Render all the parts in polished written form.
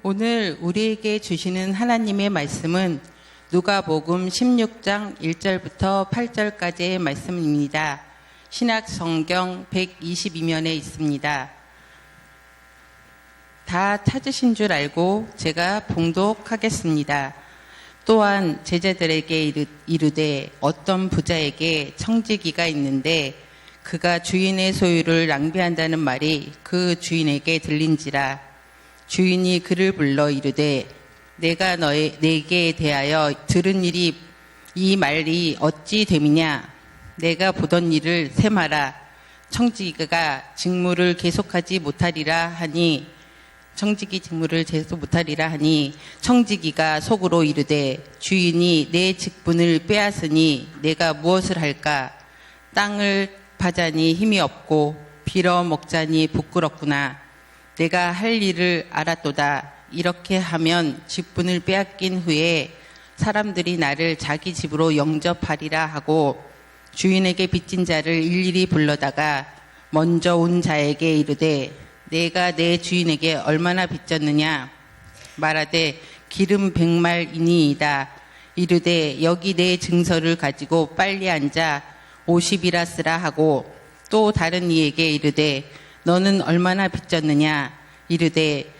오늘 우리에게 주시는 하나님의 말씀은 누가복음 16장 1절부터 8절까지의 말씀입니다. 신약성경 122면에 있습니다. 다 찾으신 줄 알고 제가 봉독하겠습니다. 또한 제자들에게 이르되 어떤 부자에게 청지기가 있는데 그가 주인의 소유를 낭비한다는 말이 그 주인에게 들린지라. 주인이 그를 불러 이르되 내가 내게 대하여 들은 일이 이 말이 어찌 됨이냐. 내가 보던 일을 세마라. 청지기가 직무를 계속하지 못하리라 하니 청지기가 속으로 이르되 주인이 내 직분을 빼앗으니 내가 무엇을 할까. 땅을 파자니 힘이 없고 빌어 먹자니 부끄럽구나. 내가 할 일을 알았도다. 이렇게 하면 직분을 빼앗긴 후에 사람들이 나를 자기 집으로 영접하리라 하고 주인에게 빚진 자를 일일이 불러다가 먼저 온 자에게 이르되 내가 내 주인에게 얼마나 빚졌느냐. 말하되 기름 100말이니이다. 이르되 여기 내 증서를 가지고 빨리 앉아 50이라 쓰라 하고 또 다른 이에게 이르되 너는 얼마나 빚졌느냐. 이르되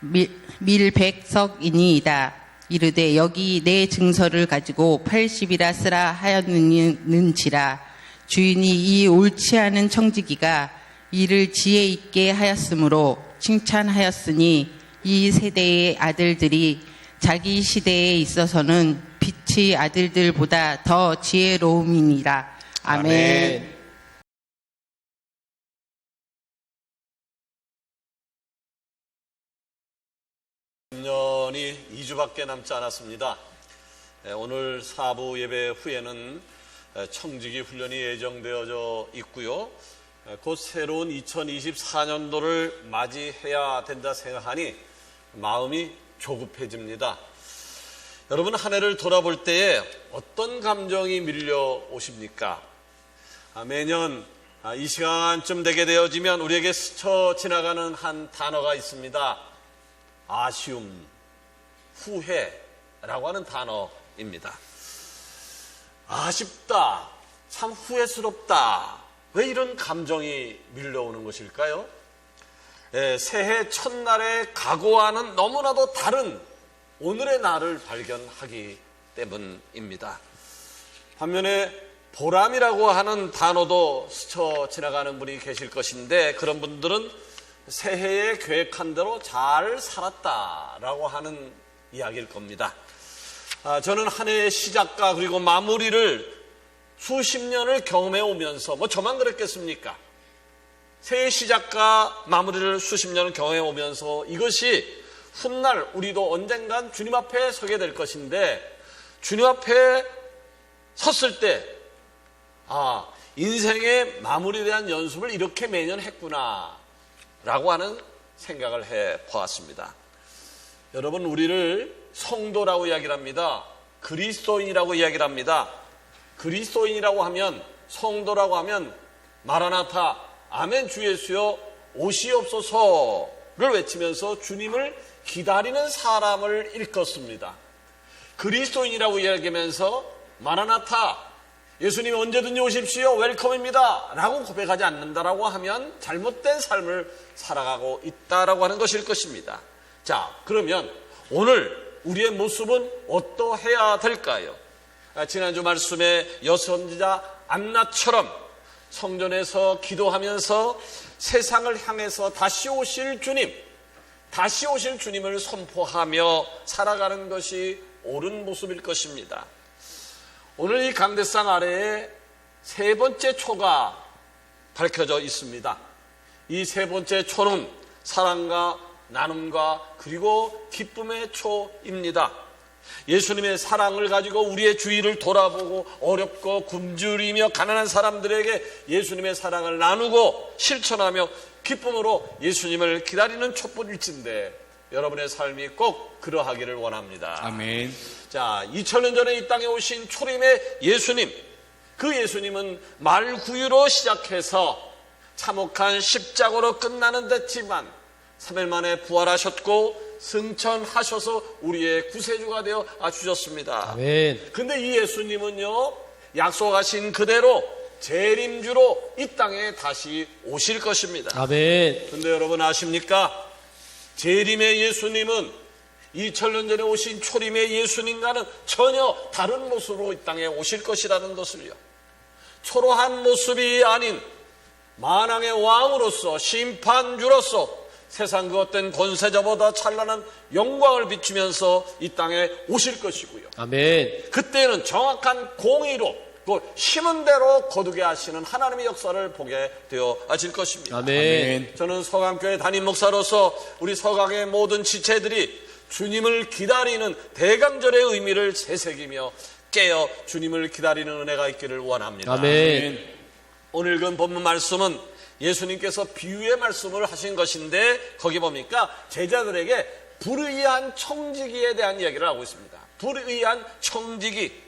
밀 100석이니이다. 이르되 여기 내 증서를 가지고 80이라 쓰라 하였는지라. 주인이 이 옳지 않은 청지기가 이를 지혜 있게 하였으므로 칭찬하였으니 이 세대의 아들들이 자기 시대에 있어서는 빛의 아들들보다 더 지혜로움이니라. 아멘. 10년이 2주밖에 남지 않았습니다. 오늘 사부 예배 후에는 청지기 훈련이 예정되어져 있고요. 곧 새로운 2024년도를 맞이해야 된다 생각하니 마음이 조급해집니다. 여러분, 한 해를 돌아볼 때에 어떤 감정이 밀려오십니까? 매년 이 시간쯤 되게 되어지면 우리에게 스쳐 지나가는 한 단어가 있습니다. 아쉬움, 후회라고 하는 단어입니다. 아쉽다, 참 후회스럽다. 왜 이런 감정이 밀려오는 것일까요? 새해 첫날의 각오와는 너무나도 다른 오늘의 날을 발견하기 때문입니다. 반면에 보람이라고 하는 단어도 스쳐 지나가는 분이 계실 것인데 그런 분들은 새해에 계획한 대로 잘 살았다라고 하는 이야기일 겁니다. 저는 한 해의 시작과 그리고 마무리를 수십 년을 경험해 오면서 저만 그랬겠습니까? 새해 시작과 마무리를 수십 년을 경험해 오면서 이것이 훗날 우리도 언젠간 주님 앞에 서게 될 것인데 주님 앞에 섰을 때 인생의 마무리에 대한 연습을 이렇게 매년 했구나 라고 하는 생각을 해보았습니다. 여러분, 우리를 성도라고 이야기를 합니다. 그리스도인이라고 이야기를 합니다. 그리스도인이라고 하면, 성도라고 하면 마라나타, 아멘 주 예수여 오시옵소서를 외치면서 주님을 기다리는 사람을 일컫습니다. 그리스도인이라고 이야기하면서 마라나타, 예수님 언제든지 오십시오, 웰컴입니다 라고 고백하지 않는다라고 하면 잘못된 삶을 살아가고 있다라고 하는 것일 것입니다. 자, 그러면 오늘 우리의 모습은 어떠해야 될까요? 지난주 말씀에 여선지자 안나처럼 성전에서 기도하면서 세상을 향해서 다시 오실 주님을 선포하며 살아가는 것이 옳은 모습일 것입니다. 오늘 이 강대상 아래에 세 번째 초가 밝혀져 있습니다. 이 세 번째 초는 사랑과 나눔과 그리고 기쁨의 초입니다. 예수님의 사랑을 가지고 우리의 주위를 돌아보고 어렵고 굶주리며 가난한 사람들에게 예수님의 사랑을 나누고 실천하며 기쁨으로 예수님을 기다리는 촛불일진데 여러분의 삶이 꼭 그러하기를 원합니다. 아멘. 자, 2000년 전에 이 땅에 오신 초림의 예수님, 그 예수님은 말구유로 시작해서 참혹한 십자가로 끝나는 데지만 3일 만에 부활하셨고 승천하셔서 우리의 구세주가 되어 주셨습니다. 아멘. 근데 이 예수님은요, 약속하신 그대로 재림주로 이 땅에 다시 오실 것입니다. 아멘. 근데 여러분 아십니까? 재림의 예수님은 2000년 전에 오신 초림의 예수님과는 전혀 다른 모습으로 이 땅에 오실 것이라는 것을요. 초라한 모습이 아닌 만왕의 왕으로서 심판주로서 세상 그 어떤 권세자보다 찬란한 영광을 비추면서 이 땅에 오실 것이고요. 아멘. 그때는 정확한 공의로 그 심은 대로 거두게 하시는 하나님의 역사를 보게 되어질 것입니다. 아멘. 저는 서강교회 담임 목사로서 우리 서강의 모든 지체들이 주님을 기다리는 대강절의 의미를 새새기며 깨어 주님을 기다리는 은혜가 있기를 원합니다. 아멘. 오늘 그 본문 말씀은 예수님께서 비유의 말씀을 하신 것인데 거기 보니까 제자들에게 불의한 청지기에 대한 이야기를 하고 있습니다. 불의한 청지기.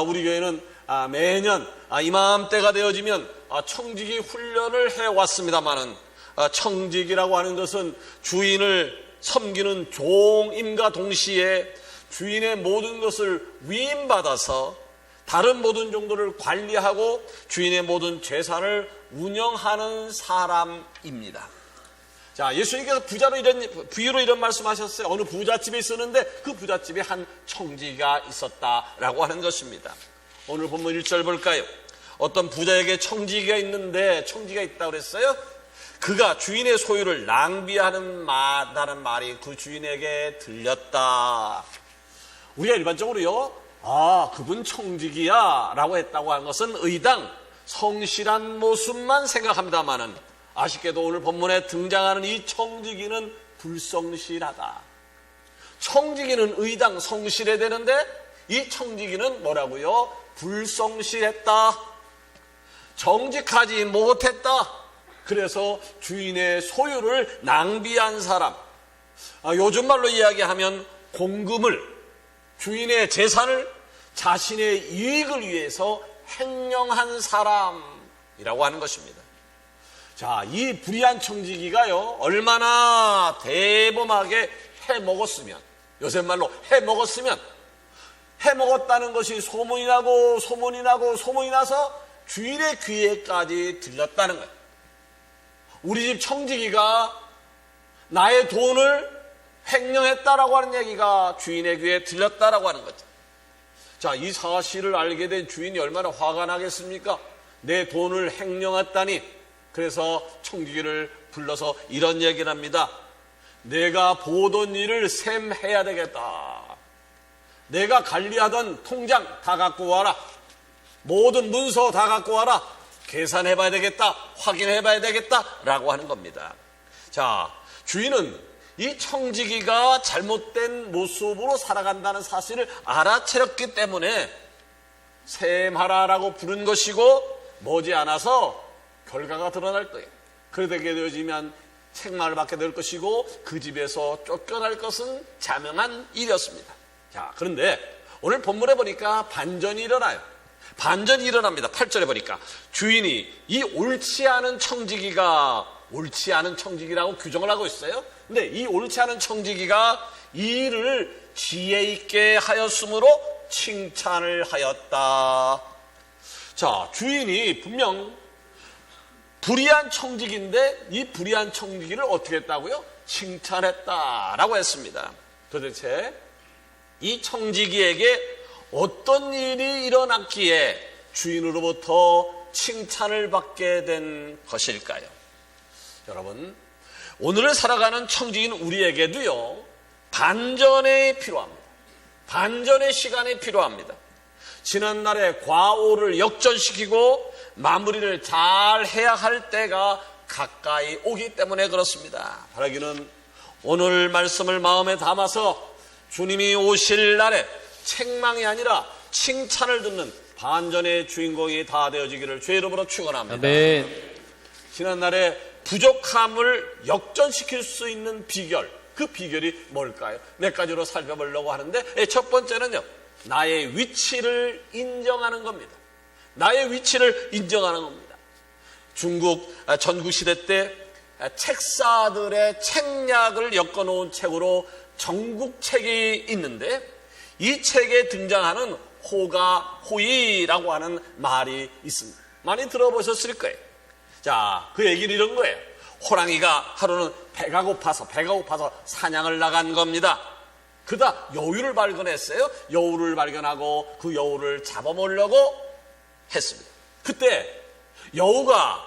우리 교회는 매년 이맘때가 되어지면 청지기 훈련을 해왔습니다마는 청지기라고 하는 것은 주인을 섬기는 종임과 동시에 주인의 모든 것을 위임받아서 다른 모든 종들을 관리하고 주인의 모든 재산을 운영하는 사람입니다. 자, 예수님께서 비유로 이런 말씀하셨어요. 어느 부잣집에 있었는데 그 부잣집에 한 청지기가 있었다라고 하는 것입니다. 오늘 본문 1절 볼까요? 어떤 부자에게 청지기가 있는데 청지기가 있다고 그랬어요. 그가 주인의 소유를 낭비한다는 말이 그 주인에게 들렸다. 우리가 일반적으로요, 그분 청지기야 라고 했다고 하는 것은 의당 성실한 모습만 생각합니다마는 아쉽게도 오늘 본문에 등장하는 이 청지기는 불성실하다. 청지기는 의당 성실해야 되는데 이 청지기는 뭐라고요? 불성실했다. 정직하지 못했다. 그래서 주인의 소유를 낭비한 사람. 요즘 말로 이야기하면 공금을, 주인의 재산을 자신의 이익을 위해서 횡령한 사람이라고 하는 것입니다. 자, 이 불의한 청지기가요, 얼마나 대범하게 해먹었으면, 요새 말로 해먹었다는 것이 소문이 나서 주인의 귀에까지 들렸다는 거예요. 우리 집 청지기가 나의 돈을 횡령했다라고 하는 얘기가 주인의 귀에 들렸다라고 하는 거죠. 자, 이 사실을 알게 된 주인이 얼마나 화가 나겠습니까? 내 돈을 횡령했다니. 그래서 청지기를 불러서 이런 얘기를 합니다. 내가 보던 일을 셈해야 되겠다. 내가 관리하던 통장 다 갖고 와라. 모든 문서 다 갖고 와라. 계산해봐야 되겠다. 확인해봐야 되겠다. 라고 하는 겁니다. 자, 주인은 이 청지기가 잘못된 모습으로 살아간다는 사실을 알아채렸기 때문에 셈하라라고 부른 것이고 머지않아서 결과가 드러날 거예요. 그렇게 되어지면 책망을 받게 될 것이고 그 집에서 쫓겨날 것은 자명한 일이었습니다. 자, 그런데 오늘 본문에 보니까 반전이 일어나요. 반전이 일어납니다. 8절에 보니까 주인이 이 옳지 않은 청지기가 옳지 않은 청지기라고 규정을 하고 있어요. 근데 이 옳지 않은 청지기가 이 일을 지혜 있게 하였으므로 칭찬을 하였다. 자, 주인이 분명 불의한 청지기인데 이 불의한 청지기를 어떻게 했다고요? 칭찬했다라고 했습니다. 도대체 이 청지기에게 어떤 일이 일어났기에 주인으로부터 칭찬을 받게 된 것일까요? 여러분, 오늘을 살아가는 청지기인 우리에게도요, 반전이 필요합니다. 반전의 시간이 필요합니다. 지난날의 과오를 역전시키고 마무리를 잘 해야 할 때가 가까이 오기 때문에 그렇습니다. 바라기는 오늘 말씀을 마음에 담아서 주님이 오실 날에 책망이 아니라 칭찬을 듣는 반전의 주인공이 다 되어지기를 주의 이름으로 축원합니다. 아멘. 지난날에 부족함을 역전시킬 수 있는 비결, 그 비결이 뭘까요? 몇 가지로 살펴보려고 하는데 첫 번째는요, 나의 위치를 인정하는 겁니다. 나의 위치를 인정하는 겁니다. 중국 전국시대 때 책사들의 책략을 엮어놓은 책으로 정국책이 있는데 이 책에 등장하는 호가 호의라고 하는 말이 있습니다. 많이 들어보셨을 거예요. 자, 그 얘기는 이런 거예요. 호랑이가 하루는 배가 고파서 사냥을 나간 겁니다. 그러다 여우를 발견했어요. 여우를 발견하고 그 여우를 잡아먹으려고 했습니다. 그때 여우가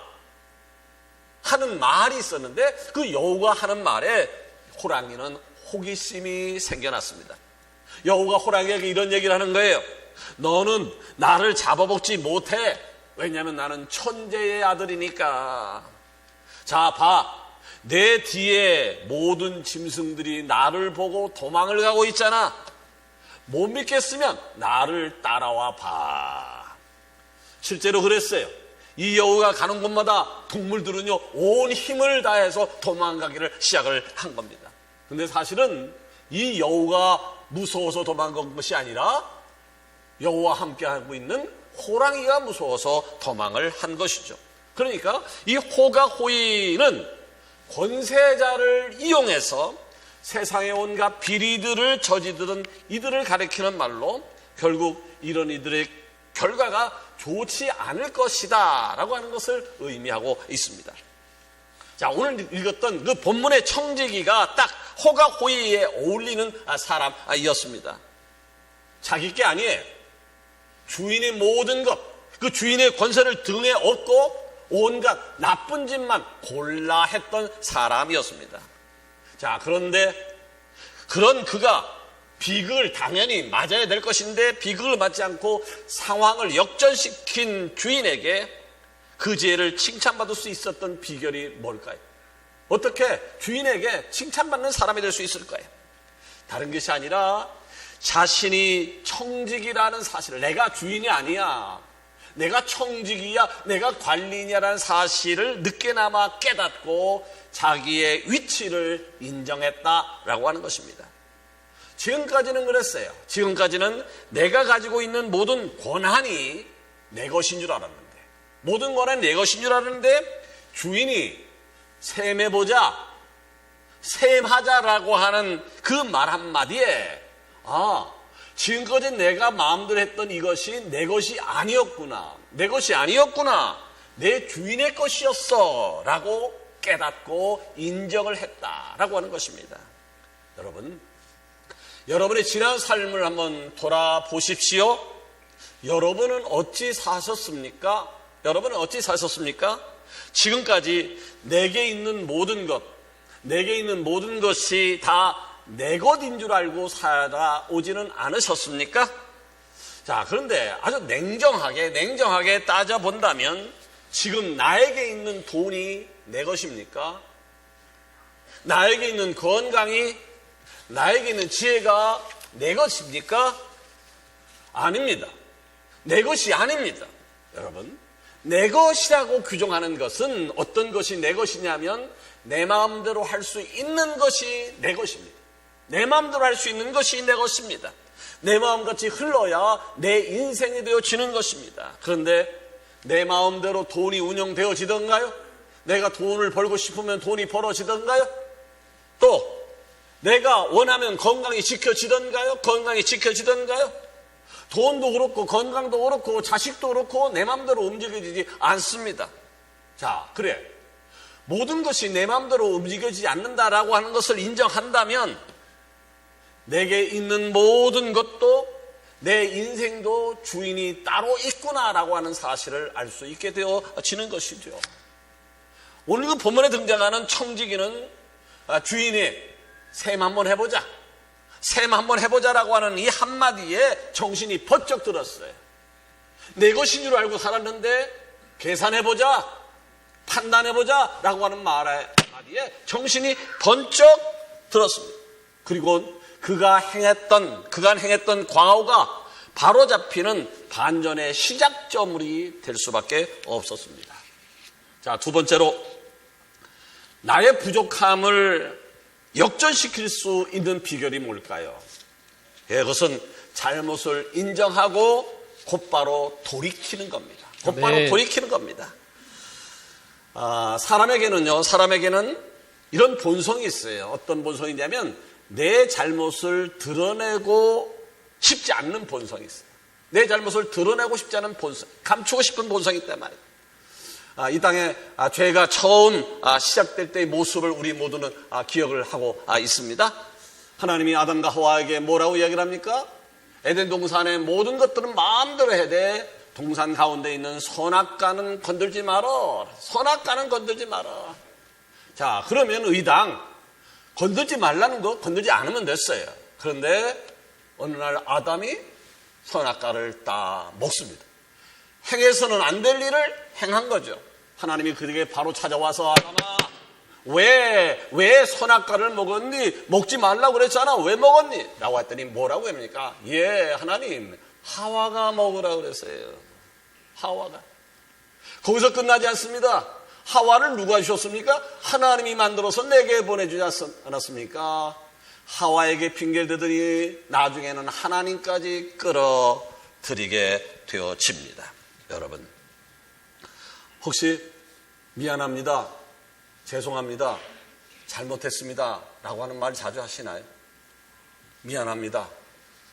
하는 말이 있었는데 그 여우가 하는 말에 호랑이는 호기심이 생겨났습니다. 여우가 호랑이에게 이런 얘기를 하는 거예요. 너는 나를 잡아먹지 못해. 왜냐하면 나는 천재의 아들이니까. 자, 봐. 내 뒤에 모든 짐승들이 나를 보고 도망을 가고 있잖아. 못 믿겠으면 나를 따라와 봐. 실제로 그랬어요. 이 여우가 가는 곳마다 동물들은요, 온 힘을 다해서 도망가기를 시작을 한 겁니다. 근데 사실은 이 여우가 무서워서 도망간 것이 아니라 여우와 함께하고 있는 호랑이가 무서워서 도망을 한 것이죠. 그러니까 이 호가 호의는 권세자를 이용해서 세상의 온갖 비리들을 저지르던 이들을 가리키는 말로 결국 이런 이들의 결과가 좋지 않을 것이다 라고 하는 것을 의미하고 있습니다. 자, 오늘 읽었던 그 본문의 청지기가 딱 호가 호의에 어울리는 사람이었습니다. 자기 게 아니에요. 주인의 모든 것, 그 주인의 권세를 등에 업고 온갖 나쁜 짓만 골라 했던 사람이었습니다. 자, 그런데 그런 그가 비극을 당연히 맞아야 될 것인데 비극을 맞지 않고 상황을 역전시킨 주인에게 그 죄를 칭찬받을 수 있었던 비결이 뭘까요? 어떻게 주인에게 칭찬받는 사람이 될 수 있을까요? 다른 것이 아니라 자신이 청직이라는 사실을, 내가 주인이 아니야, 내가 청직이야, 내가 관리냐라는 사실을 늦게나마 깨닫고 자기의 위치를 인정했다라고 하는 것입니다. 지금까지는 그랬어요. 지금까지는 내가 가지고 있는 모든 권한이 내 것인 줄 알았는데, 모든 권한이 내 것인 줄 알았는데 주인이 셈해보자, 셈하자라고 하는 그 말 한마디에 지금까지 내가 마음대로 했던 이것이 내 것이 아니었구나, 내 것이 아니었구나, 내 주인의 것이었어 라고 깨닫고 인정을 했다라고 하는 것입니다. 여러분의 지난 삶을 한번 돌아보십시오. 여러분은 어찌 사셨습니까? 지금까지 내게 있는 모든 것이 다 내 것인 줄 알고 살아오지는 않으셨습니까? 자, 그런데 아주 냉정하게 따져본다면 지금 나에게 있는 돈이 내 것입니까? 나에게 있는 건강이, 나에게 있는 지혜가 내 것입니까? 아닙니다. 내 것이 아닙니다. 여러분, 내 것이라고 규정하는 것은 어떤 것이 내 것이냐면 내 마음대로 할 수 있는 것이 내 것입니다. 내 마음대로 할 수 있는 것이 내 것입니다. 내 마음같이 흘러야 내 인생이 되어지는 것입니다. 그런데 내 마음대로 돈이 운영되어지던가요? 내가 돈을 벌고 싶으면 돈이 벌어지던가요? 또 내가 원하면 건강이 지켜지던가요? 돈도 그렇고 건강도 그렇고 자식도 그렇고 내 마음대로 움직여지지 않습니다. 자, 그래. 모든 것이 내 마음대로 움직여지지 않는다라고 하는 것을 인정한다면 내게 있는 모든 것도, 내 인생도 주인이 따로 있구나라고 하는 사실을 알 수 있게 되어지는 것이죠. 오늘 그 본문에 등장하는 청지기는 주인이 셈 한번 해보자라고 하는 이 한마디에 정신이 번쩍 들었어요. 내 것인 줄 알고 살았는데 계산해보자, 판단해보자라고 하는 말에 정신이 번쩍 들었습니다. 그리고 그가 행했던 과오가 바로잡히는 반전의 시작점이 될 수밖에 없었습니다. 자, 두 번째로 나의 부족함을 역전시킬 수 있는 비결이 뭘까요? 그것은 잘못을 인정하고 곧바로 돌이키는 겁니다. 사람에게는 이런 본성이 있어요. 어떤 본성이냐면 내 잘못을 드러내고 싶지 않는 본성이 있어요. 내 잘못을 드러내고 싶지 않은 본성, 감추고 싶은 본성이 있단 말이에요. 이 땅에 죄가 처음 시작될 때의 모습을 우리 모두는 기억을 하고 있습니다. 하나님이 아담과 하와에게 뭐라고 이야기를 합니까? 에덴 동산의 모든 것들은 마음대로 해야 돼. 동산 가운데 있는 선악과는 건들지 마라. 선악과는 건들지 마라. 자, 그러면 의당 건들지 말라는 거 건들지 않으면 됐어요. 그런데 어느 날 아담이 선악과를 딱 먹습니다. 행해서는 안 될 일을 행한 거죠. 하나님이 그에게 바로 찾아와서 아담아, 왜 선악과를 먹었니? 먹지 말라고 그랬잖아. 왜 먹었니? 라고 했더니 뭐라고 합니까? 예, 하나님, 하와가 먹으라고 그랬어요. 하와가. 거기서 끝나지 않습니다. 하와를 누가 주셨습니까? 하나님이 만들어서 내게 보내주지 않았습니까? 하와에게 핑계를 대더니 나중에는 하나님까지 끌어들이게 되어집니다. 여러분, 혹시 미안합니다, 죄송합니다, 잘못했습니다 라고 하는 말 자주 하시나요? 미안합니다,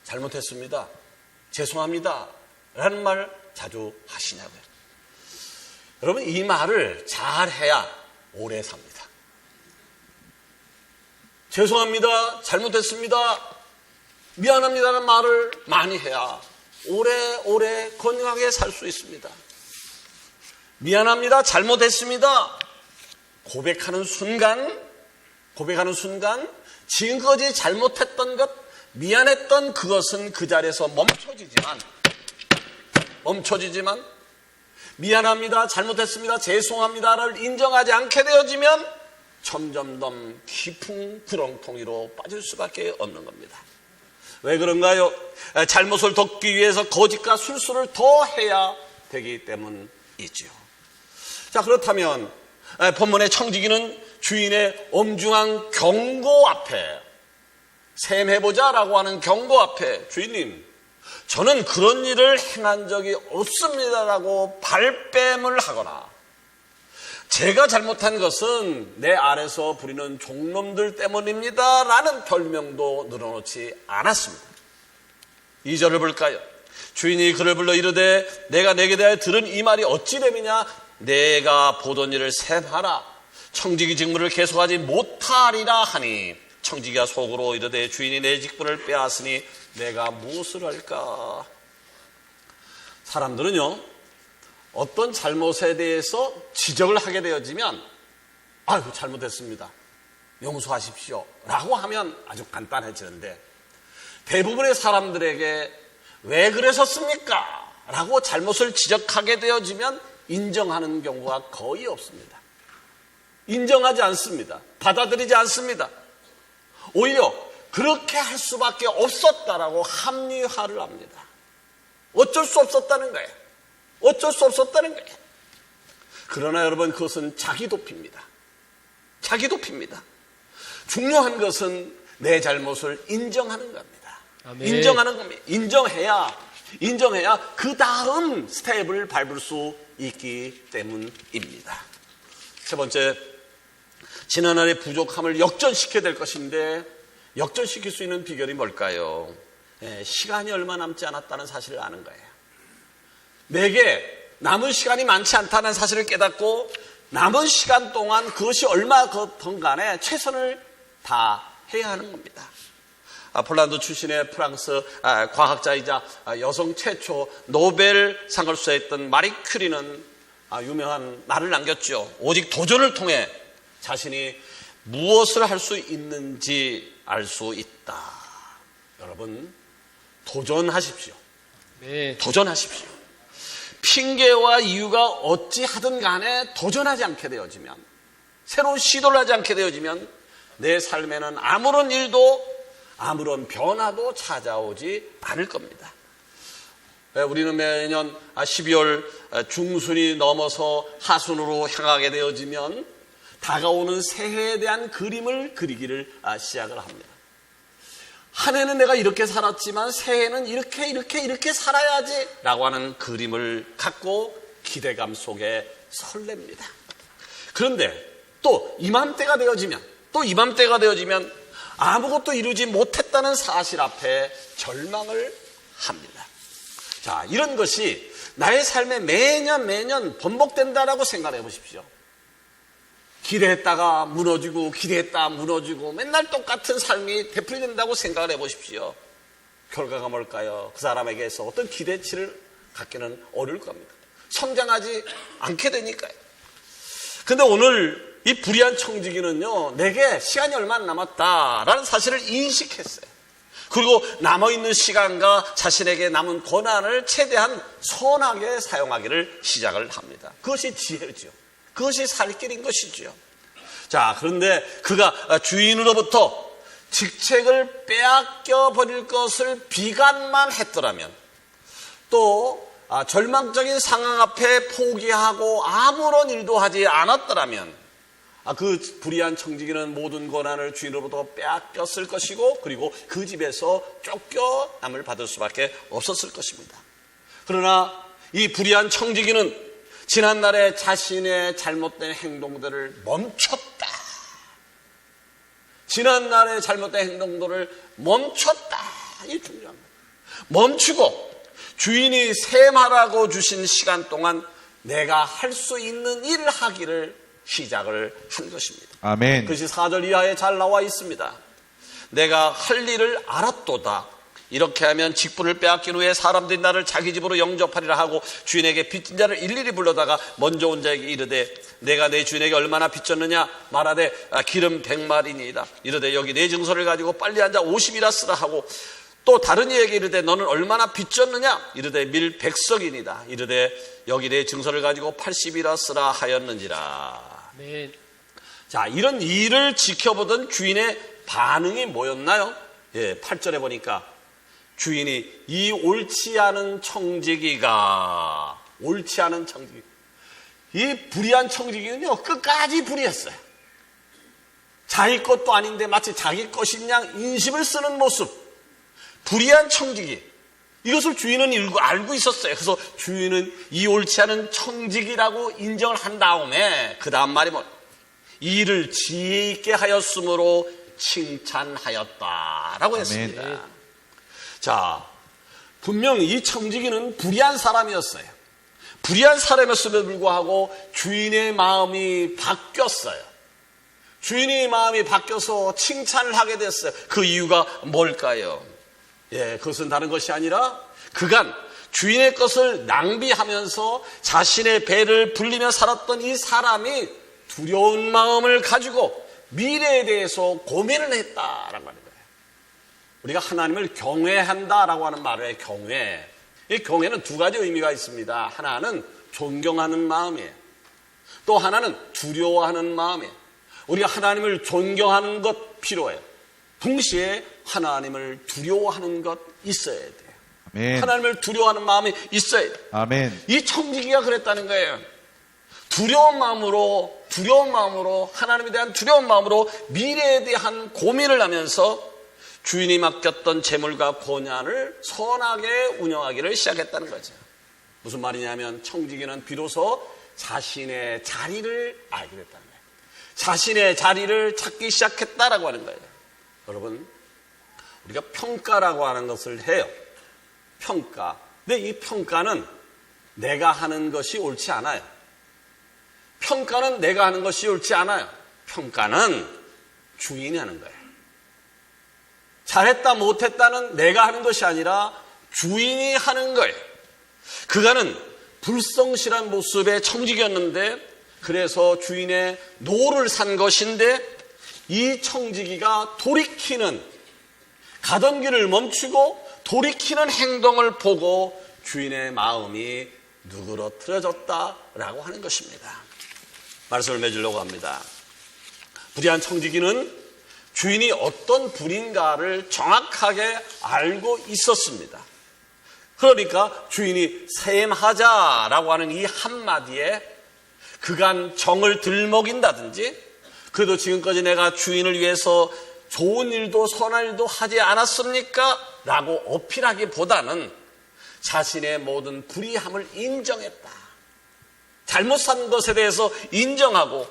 잘못했습니다, 죄송합니다 라는 말 자주 하시냐고요? 여러분, 이 말을 잘해야 오래 삽니다. 죄송합니다, 잘못했습니다, 미안합니다라는 말을 많이 해야 오래 건강하게 살 수 있습니다. 미안합니다, 잘못했습니다 고백하는 순간 지금까지 잘못했던 것, 미안했던 그것은 그 자리에서 멈춰지지만 미안합니다, 잘못했습니다, 죄송합니다를 인정하지 않게 되어지면 점점 더 깊은 구렁텅이로 빠질 수밖에 없는 겁니다. 왜 그런가요? 잘못을 덮기 위해서 거짓과 술수를 더 해야 되기 때문이죠. 자, 그렇다면 본문의 청지기는 주인의 엄중한 경고 앞에, 셈해보자라고 하는 경고 앞에, 주인님, 저는 그런 일을 행한 적이 없습니다라고 발뺌을 하거나, 제가 잘못한 것은 내 아래서 부리는 종놈들 때문입니다 라는 별명도 늘어놓지 않았습니다. 2절을 볼까요? 주인이 그를 불러 이르되 내가 내게 대하여 들은 이 말이 어찌 됨이냐? 내가 보던 일을 셈하라. 청지기 직무를 계속하지 못하리라 하니, 청지기가 속으로 이르되 주인이 내 직분을 빼앗으니 내가 무엇을 할까? 사람들은요, 어떤 잘못에 대해서 지적을 하게 되어지면 아유, 잘못했습니다, 용서하십시오 라고 하면 아주 간단해지는데, 대부분의 사람들에게 왜 그러셨습니까? 라고 잘못을 지적하게 되어지면 인정하는 경우가 거의 없습니다. 인정하지 않습니다. 받아들이지 않습니다. 오히려 그렇게 할 수밖에 없었다라고 합리화를 합니다. 어쩔 수 없었다는 거예요. 어쩔 수 없었다는 거예요. 그러나 여러분, 그것은 자기 도피입니다. 자기 도피입니다. 중요한 것은 내 잘못을 인정하는 겁니다. 아멘. 인정하는 겁니다. 인정해야 그 다음 스텝을 밟을 수 있기 때문입니다. 세 번째, 지난날의 부족함을 역전시켜야 될 것인데, 역전시킬 수 있는 비결이 뭘까요? 시간이 얼마 남지 않았다는 사실을 아는 거예요. 내게 남은 시간이 많지 않다는 사실을 깨닫고, 남은 시간 동안 그것이 얼마든 간에 최선을 다해야 하는 겁니다. 폴란드 출신의 프랑스 과학자이자 여성 최초 노벨상을 수여했던 마리 큐리는 유명한 말을 남겼죠. 오직 도전을 통해 자신이 무엇을 할 수 있는지 알 수 있다. 여러분, 도전하십시오. 네. 도전하십시오. 핑계와 이유가 어찌하든 간에 도전하지 않게 되어지면, 새로운 시도를 하지 않게 되어지면 내 삶에는 아무런 일도, 아무런 변화도 찾아오지 않을 겁니다. 우리는 매년 12월 중순이 넘어서 하순으로 향하게 되어지면 다가오는 새해에 대한 그림을 그리기를 시작을 합니다. 한 해는 내가 이렇게 살았지만 새해는 이렇게 살아야지 라고 하는 그림을 갖고 기대감 속에 설렙니다. 그런데 또 이맘때가 되어지면 아무것도 이루지 못했다는 사실 앞에 절망을 합니다. 자, 이런 것이 나의 삶에 매년 번복된다라고 생각해 보십시오. 기대했다가 무너지고 맨날 똑같은 삶이 되풀이된다고 생각을 해보십시오. 결과가 뭘까요? 그 사람에게서 어떤 기대치를 갖기는 어려울 겁니다. 성장하지 않게 되니까요. 근데 오늘 이 불의한 청지기는요, 내게 시간이 얼마 안 남았다라는 사실을 인식했어요. 그리고 남아있는 시간과 자신에게 남은 고난을 최대한 선하게 사용하기를 시작을 합니다. 그것이 지혜죠. 그것이 살 길인 것이지요. 자, 그런데 그가 주인으로부터 직책을 빼앗겨 버릴 것을 비관만 했더라면, 또 절망적인 상황 앞에 포기하고 아무런 일도 하지 않았더라면 그 불의한 청지기는 모든 고난을 주인으로부터 빼앗겼을 것이고, 그리고 그 집에서 쫓겨남을 받을 수밖에 없었을 것입니다. 그러나 이 불의한 청지기는 지난날에 자신의 잘못된 행동들을 멈췄다. 지난날의 잘못된 행동들을 멈췄다. 이게 중요한 거예요. 멈추고 주인이 셈하라고 주신 시간 동안 내가 할 수 있는 일을 하기를 시작을 한 것입니다. 아멘. 그것이 4절 이하에 잘 나와 있습니다. 내가 할 일을 알았도다. 이렇게 하면 직분을 빼앗긴 후에 사람들이 나를 자기 집으로 영접하리라 하고 주인에게 빚진 자를 일일이 불러다가 먼저 온 자에게 이르되 내가 내 주인에게 얼마나 빚졌느냐 말하되 기름 100마리니이다. 이르되 여기 내 증서를 가지고 빨리 앉아 50이라 쓰라 하고, 또 다른 이에게 이르되 너는 얼마나 빚졌느냐 이르되 밀 100석이니다. 이르되 여기 내 증서를 가지고 80이라 쓰라 하였는지라. 네. 자, 이런 일을 지켜보던 주인의 반응이 뭐였나요? 8절에 보니까 주인이 이 옳지 않은 청지기가, 이 불의한 청지기는요, 끝까지 불의했어요. 자기 것도 아닌데 마치 자기 것인 양 인심을 쓰는 모습. 불의한 청지기. 이것을 주인은 알고 있었어요. 그래서 주인은 이 옳지 않은 청지기라고 인정을 한 다음에 그 다음 말이 이 일을 지혜 있게 하였으므로 칭찬하였다라고 했습니다. 아멘. 자, 분명 이 청지기는 불의한 사람이었어요. 불의한 사람이었음에도 불구하고 주인의 마음이 바뀌었어요. 주인의 마음이 바뀌어서 칭찬을 하게 됐어요. 그 이유가 뭘까요? 그것은 다른 것이 아니라 그간 주인의 것을 낭비하면서 자신의 배를 불리며 살았던 이 사람이 두려운 마음을 가지고 미래에 대해서 고민을 했다라는 말입니다. 우리가 하나님을 경외한다라고 하는 말의 경외, 이 경외는 두 가지 의미가 있습니다. 하나는 존경하는 마음이에요. 또 하나는 두려워하는 마음이에요. 우리가 하나님을 존경하는 것 필요해요. 동시에 하나님을 두려워하는 것 있어야 돼요. 아멘. 하나님을 두려워하는 마음이 있어야 돼요. 아멘. 이 청지기가 그랬다는 거예요. 두려운 마음으로 하나님에 대한 두려운 마음으로 미래에 대한 고민을 하면서 주인이 맡겼던 재물과 고난을 선하게 운영하기를 시작했다는 거죠. 무슨 말이냐면 청지기는 비로소 자신의 자리를 알게 됐다는 거예요. 자신의 자리를 찾기 시작했다라고 하는 거예요. 여러분, 우리가 평가라고 하는 것을 해요. 평가. 근데 이 평가는 내가 하는 것이 옳지 않아요. 평가는 내가 하는 것이 옳지 않아요. 평가는 주인이 하는 거예요. 잘했다 못했다는 내가 하는 것이 아니라 주인이 하는 거예요. 그가는 불성실한 모습의 청지기였는데, 그래서 주인의 노를 산 것인데, 이 청지기가 가던 길을 멈추고 돌이키는 행동을 보고 주인의 마음이 누그러뜨려졌다라고 하는 것입니다. 말씀을 맺으려고 합니다. 불의한 청지기는 주인이 어떤 분인가를 정확하게 알고 있었습니다. 그러니까 주인이 셈하자라고 하는 이 한마디에 그간 정을 들먹인다든지, 그래도 지금까지 내가 주인을 위해서 좋은 일도 선한 일도 하지 않았습니까? 라고 어필하기보다는 자신의 모든 불의함을 인정했다. 잘못 산 것에 대해서 인정하고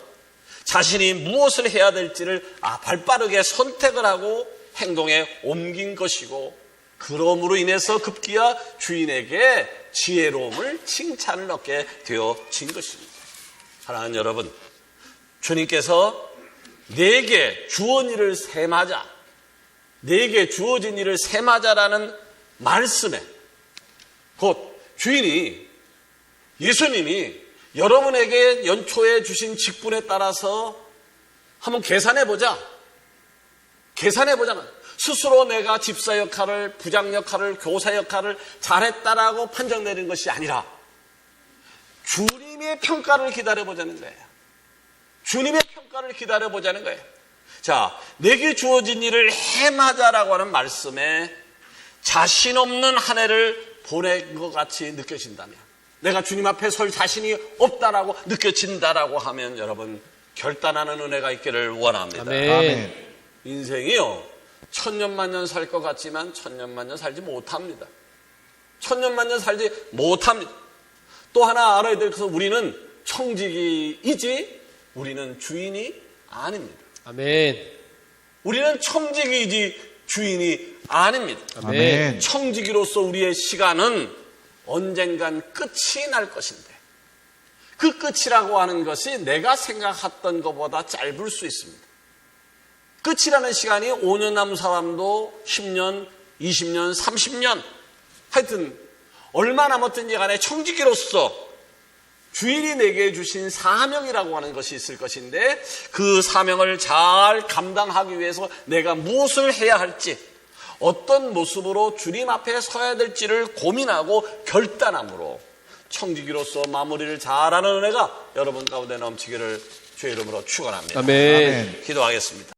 자신이 무엇을 해야 될지를 발빠르게 선택을 하고 행동에 옮긴 것이고, 그러므로 인해서 급기야 주인에게 지혜로움을 칭찬을 얻게 되어진 것입니다. 사랑하는 여러분, 주님께서 내게 주어진 일을 세마자, 내게 주어진 일을 세마자라는 말씀에 곧 주인이, 예수님이 여러분에게 연초에 주신 직분에 따라서 한번 계산해보자. 스스로 내가 집사 역할을, 부장 역할을, 교사 역할을 잘했다라고 판정 내리는 것이 아니라 주님의 평가를 기다려보자는 거예요. 주님의 평가를 기다려보자는 거예요. 자, 내게 주어진 일을 해마자라고 하는 말씀에 자신 없는 한 해를 보낸 것 같이 느껴진다면, 내가 주님 앞에 설 자신이 없다라고 느껴진다라고 하면 여러분, 결단하는 은혜가 있기를 원합니다. 아멘. 인생이요, 천년만년 살 것 같지만 천년만년 살지 못합니다. 천년만년 살지 못합니다. 또 하나 알아야 될 것은 우리는 청지기이지 우리는 주인이 아닙니다. 아멘. 우리는 청지기이지 주인이 아닙니다. 아멘. 청지기로서 우리의 시간은 언젠간 끝이 날 것인데, 그 끝이라고 하는 것이 내가 생각했던 것보다 짧을 수 있습니다. 끝이라는 시간이 5년 남은 사람도 10년, 20년, 30년, 하여튼 얼마 남았든지 간에 청지기로서 주인이 내게 주신 사명이라고 하는 것이 있을 것인데, 그 사명을 잘 감당하기 위해서 내가 무엇을 해야 할지, 어떤 모습으로 주님 앞에 서야 될지를 고민하고 결단함으로 청지기로서 마무리를 잘하는 은혜가 여러분 가운데 넘치기를 주의 이름으로 축원합니다. 아멘. 기도하겠습니다.